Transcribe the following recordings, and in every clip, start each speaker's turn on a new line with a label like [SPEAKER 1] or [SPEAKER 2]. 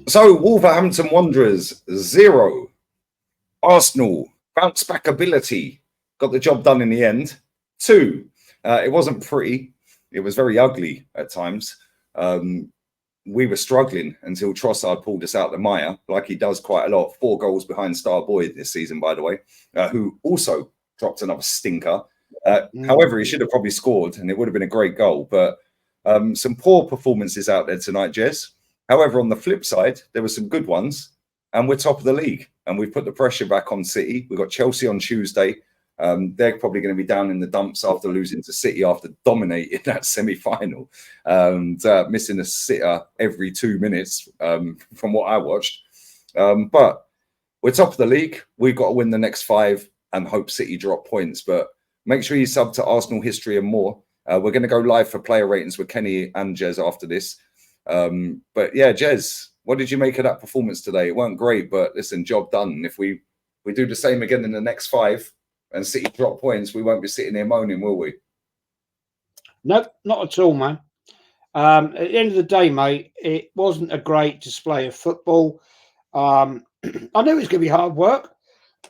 [SPEAKER 1] So Wolverhampton Wanderers 0. Arsenal bounce back ability got the job done in the end. 2. It wasn't pretty. It was very ugly at times. We were struggling until Trossard pulled us out the mire, like he does quite a lot. 4 goals behind Star Boyd this season, by the way, who also dropped another stinker. However, he should have probably scored, and it would have been a great goal. But some poor performances out there tonight, Jez. However, on the flip side, there were some good ones, and we're top of the league. And we've put the pressure back on City. We've got Chelsea on Tuesday. They're probably going to be down in the dumps after losing to City after dominating that semi-final and missing a sitter every 2 minutes from what I watched. But we're top of the league. We've got to win the next 5 and hope City drop points. But make sure you sub to Arsenal History and More. We're going to go live for player ratings with Kenny and Jez after this. But yeah, Jez, what did you make of that performance today? It weren't great, but listen, job done. If we do the same again in the next 5 and City drop points, we won't be sitting here moaning, will we?
[SPEAKER 2] Nope, not at all, man. At the end of the day, mate, it wasn't a great display of football. I knew it was going to be hard work.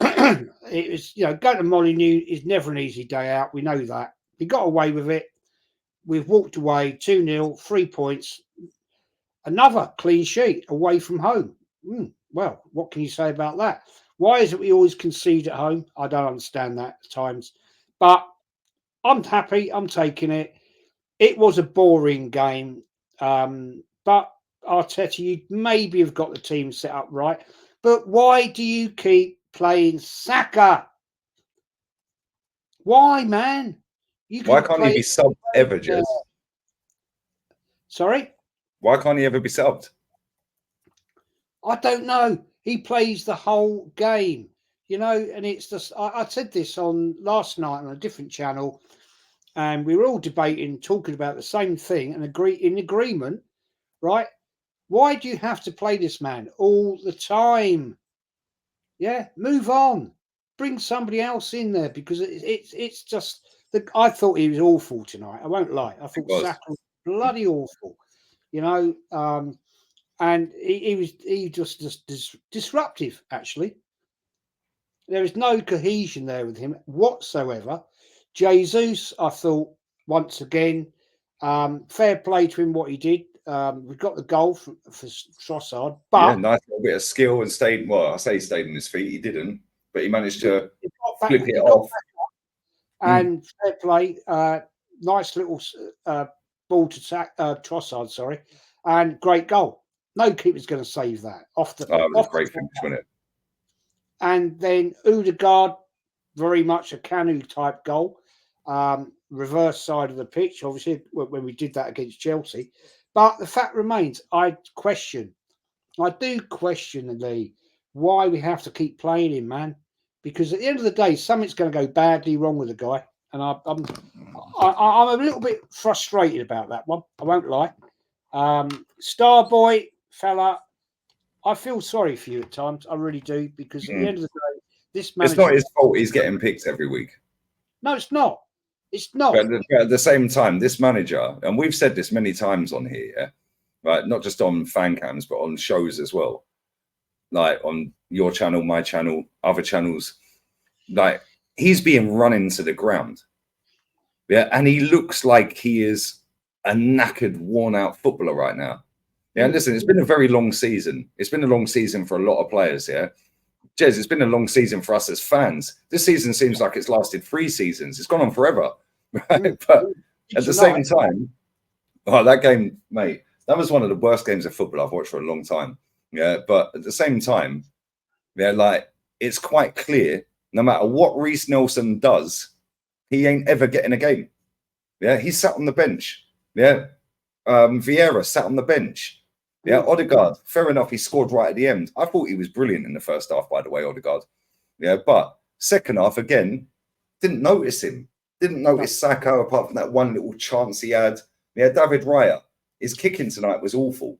[SPEAKER 2] It was, going to Molineux is never an easy day out. We know that. We got away with it. We've walked away 2-0, 3 points. Another clean sheet away from home. Well, what can you say about that? Why is it we always concede at home? I don't understand that at times. But I'm happy. I'm taking it. It was a boring game. But Arteta, you maybe have got the team set up right. But why do you keep playing Saka? Why, man?
[SPEAKER 1] Why can't he be subbed ever, Jez?
[SPEAKER 2] Sorry?
[SPEAKER 1] Why can't he ever be subbed?
[SPEAKER 2] I don't know. He plays the whole game, and it's just, I said this on last night on a different channel, and we were all debating, talking about the same thing and in agreement, right? Why do you have to play this man all the time? Yeah, move on. Bring somebody else in there because it's just, I thought he was awful tonight. I won't lie. I thought Saka was bloody awful, and he was just disruptive. Actually, there is no cohesion there with him whatsoever. Jesus, I thought once again, fair play to him what he did. We got the goal for Trossard, but
[SPEAKER 1] yeah, nice little bit of skill and stayed. Well, I say he stayed on his feet. He didn't, but he managed to flip it off.
[SPEAKER 2] And fair play, nice little ball to Trossard, sorry, and great goal. No keeper's going to save that off the.
[SPEAKER 1] Oh, it was a great finish, wasn't it?
[SPEAKER 2] And then Odegaard, very much a Canu type goal, reverse side of the pitch. Obviously, when we did that against Chelsea, but the fact remains, I do question why we have to keep playing him, man. Because at the end of the day, something's going to go badly wrong with the guy, and I'm a little bit frustrated about that one. I won't lie. Starboy fella, I feel sorry for you at times. I really do, because at the end of the day, this manager,
[SPEAKER 1] it's not his fault. He's getting picked every week.
[SPEAKER 2] No, it's not. It's not.
[SPEAKER 1] But at the same time, this manager, and we've said this many times on here, yeah? Right? Not just on fan cams, but on shows as well. Like on your channel, my channel, other channels, like he's being run into the ground. Yeah, and he looks like he is a knackered, worn-out footballer right now. Yeah, and listen, it's been a very long season. It's been a long season for a lot of players, yeah. Jez, it's been a long season for us as fans. This season seems like it's lasted 3 seasons. It's gone on forever, right? But at the same time, that game, mate, that was one of the worst games of football I've watched for a long time. Yeah, but at the same time, yeah, like it's quite clear, no matter what Reece Nelson does, he ain't ever getting a game. Yeah, he sat on the bench. Yeah, Vieira sat on the bench. Yeah, Odegaard, fair enough, he scored right at the end. I thought he was brilliant in the first half, by the way, Odegaard. Yeah, but second half, again, didn't notice him. Didn't notice Saka, apart from that one little chance he had. Yeah, David Raya, his kicking tonight was awful.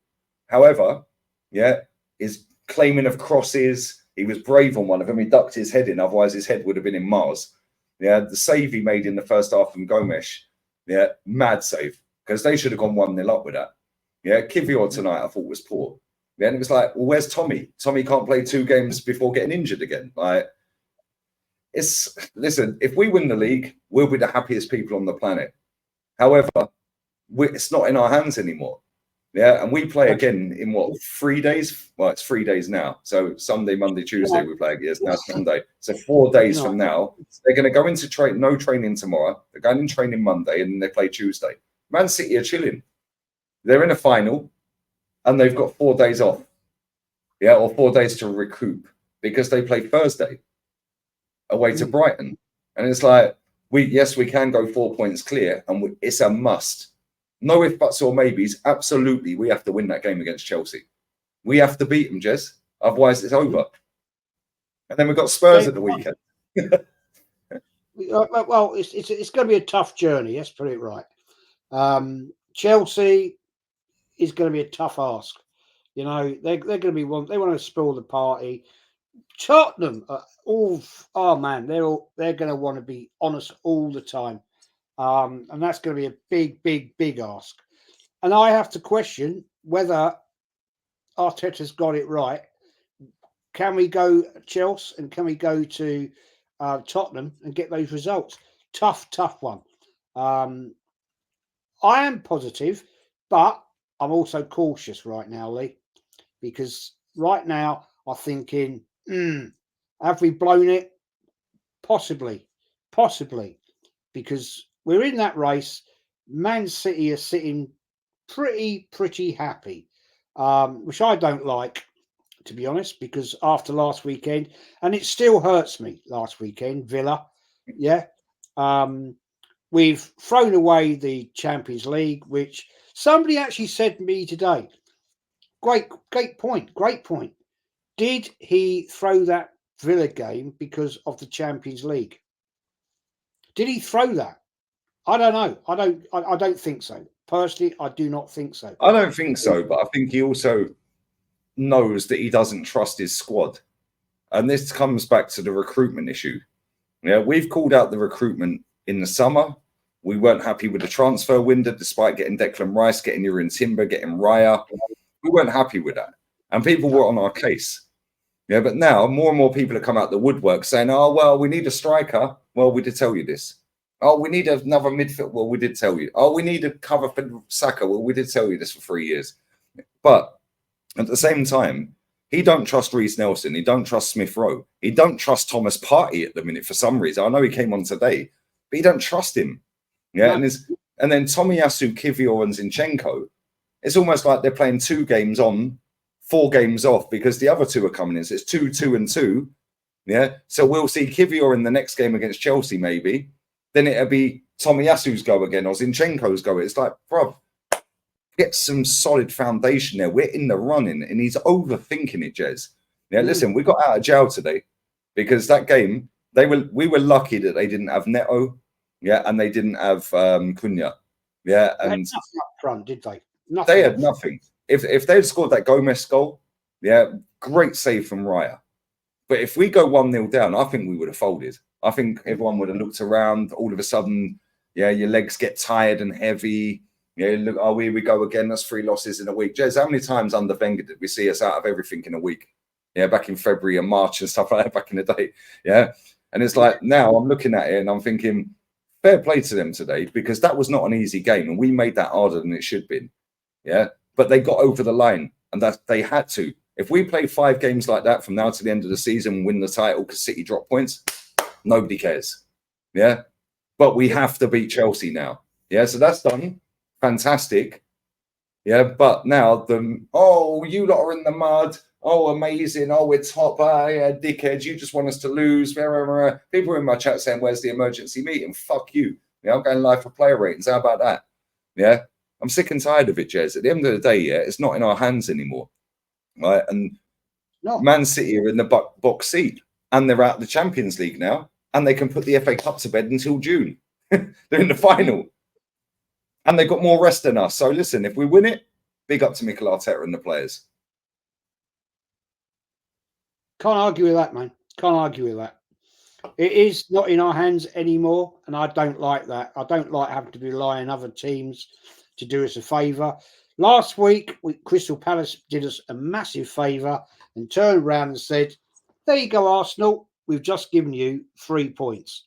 [SPEAKER 1] However, yeah, his claiming of crosses, he was brave on one of them. He ducked his head in, otherwise his head would have been in Mars. Yeah, the save he made in the first half from Gomes, yeah, mad save, because they should have gone 1-0 up with that. Yeah, Kivior tonight I thought was poor. Yeah, and it was like, well, where's Tommy? Tommy can't play 2 games before getting injured again. Like, listen, if we win the league, we'll be the happiest people on the planet. However, it's not in our hands anymore. Yeah, and we play again in what, 3 days? Well, it's 3 days now. So Sunday, Monday, Tuesday we play. Yes, now Sunday. So 4 days from now, they're going to go into no training tomorrow. They're going in training Monday, and then they play Tuesday. Man City are chilling. They're in a final, and they've got 4 days off. Yeah, or 4 days to recoup because they play Thursday away to Brighton, and it's like we can go 4 points clear, and it's a must. No if buts or maybes. Absolutely, we have to win that game against Chelsea. We have to beat them, Jez. Otherwise, it's over. And then we've got Spurs at the weekend.
[SPEAKER 2] Well, it's going to be a tough journey. Let's put it right. Chelsea is going to be a tough ask. You know, they're going to be they want to spoil the party. Tottenham, man, they're going to want to be honest all the time. And that's going to be a big, big, big ask. And I have to question whether Arteta's got it right. Can we go Chelsea and can we go to Tottenham and get those results? Tough one. I am positive, but I'm also cautious right now, Lee, because right now I'm thinking, have we blown it? Possibly, because we're in that race. Man City are sitting pretty happy, which I don't like, to be honest, because after last weekend, and it still hurts me, last weekend, Villa, yeah. We've thrown away the Champions League, which somebody actually said to me today. Great point. Did he throw that Villa game because of the Champions League? Did he throw that? I don't know. I don't think so. Personally, I do not think so.
[SPEAKER 1] I don't think so, but I think he also knows that he doesn't trust his squad. And this comes back to the recruitment issue. Yeah, we've called out the recruitment in the summer. We weren't happy with the transfer window, despite getting Declan Rice, getting Urin Timber, getting Raya. We weren't happy with that. And people were on our case. Yeah, but now more and more people have come out the woodwork saying, oh, well, we need a striker. Well, we did tell you this. Oh, we need another midfield. Well, we did tell you. Oh, we need a cover for Saka. Well, we did tell you this for 3 years. But at the same time, he don't trust Reece Nelson. He don't trust Smith Rowe. He don't trust Thomas Partey at the minute for some reason. I know he came on today, but he don't trust him. Yeah, no. And then Tomiyasu, Kivior, and Zinchenko. It's almost like they're playing 2 games on, 4 games off because the other 2 are coming in. So it's 2, 2, and 2. Yeah. So we'll see Kivior in the next game against Chelsea, maybe. Then it'll be Tomiyasu's go again or Zinchenko's go. It's like, bro, get some solid foundation there. We're in the running, and he's overthinking it, Jez. Yeah, listen, we got out of jail today because that game, we were lucky that they didn't have Neto, yeah, and they didn't have Cunha. Yeah, and
[SPEAKER 2] they had nothing up front, did they?
[SPEAKER 1] Nothing. They had nothing. If they'd scored that Gomez goal, yeah, great save from Raya. But if we go 1-0 down, I think we would have folded. I think everyone would have looked around. All of a sudden, yeah, your legs get tired and heavy. Yeah, look, oh, here we go again. That's 3 losses in a week. Jez, how many times under Wenger did we see us out of everything in a week? Yeah, back in February and March and stuff like that back in the day. Yeah. And it's like now I'm looking at it and I'm thinking, fair play to them today, because that was not an easy game. And we made that harder than it should have been. Yeah. But they got over the line, and that they had to. If we play 5 games like that from now to the end of the season and win the title because City drop points, nobody cares. Yeah. But we have to beat Chelsea now. Yeah. So that's done. Fantastic. Yeah. But now you lot are in the mud. Oh, amazing. Oh, we're top. Yeah, dickheads. You just want us to lose. People in my chat saying, where's the emergency meeting? Fuck you. Yeah, I'm going live for player ratings. How about that? Yeah. I'm sick and tired of it, Jez. At the end of the day, yeah, it's not in our hands anymore. Right. And Man City are in the box seat, and they're out of the Champions League now, and they can put the FA Cup to bed until June. They're in the final. And they've got more rest than us. So listen, if we win it, big up to Mikel Arteta and the players.
[SPEAKER 2] Can't argue with that, man. Can't argue with that. It is not in our hands anymore, and I don't like that. I don't like having to rely on other teams to do us a favour. Last week, Crystal Palace did us a massive favour and turned around and said, "There you go, Arsenal. We've just given you 3 points."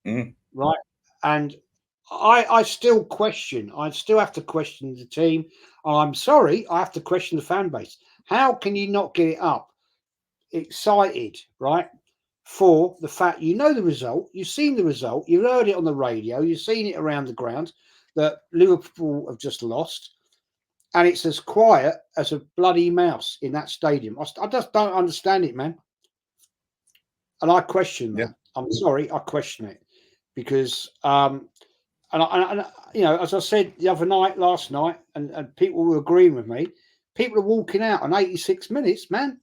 [SPEAKER 2] Right? And I still question. I still have to question the team. I'm sorry, I have to question the fan base. How can you not get it up, excited, right? For the fact you know the result, you've seen the result, you've heard it on the radio, you've seen it around the ground that Liverpool have just lost, and it's as quiet as a bloody mouse in that stadium. I just don't understand it, man. And I question that. I'm sorry, I question it because, and you know, as I said the other night, last night, and people were agreeing with me. People are walking out on 86 minutes, man.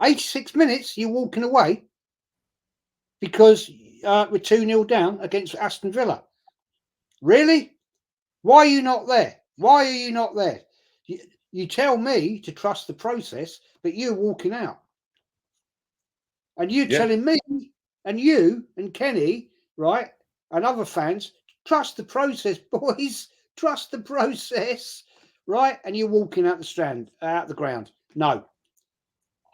[SPEAKER 2] 86 minutes, you're walking away because we're 2-0 down against Aston Villa. Really? Why are you not there? Why are you not there? You tell me to trust the process, but you're walking out. And you're telling me, and you and Kenny, right, and other fans, trust the process, boys. Trust the process, right? And you're walking out the ground. No,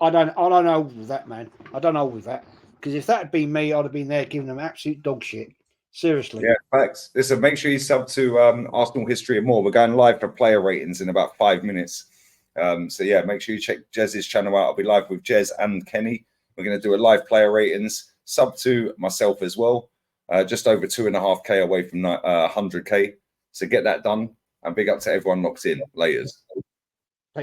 [SPEAKER 2] I don't know with that, man. I don't know with that. Because if that had been me, I'd have been there giving them absolute dog shit. Seriously.
[SPEAKER 1] Yeah, facts. Listen, make sure you sub to Arsenal History and More. We're going live for player ratings in about 5 minutes. So yeah, make sure you check Jez's channel out. I'll be live with Jez and Kenny. We're going to do a live player ratings. Sub to myself as well. Just over 2.5K away from 100K. So get that done. And big up to everyone locked in. Laters.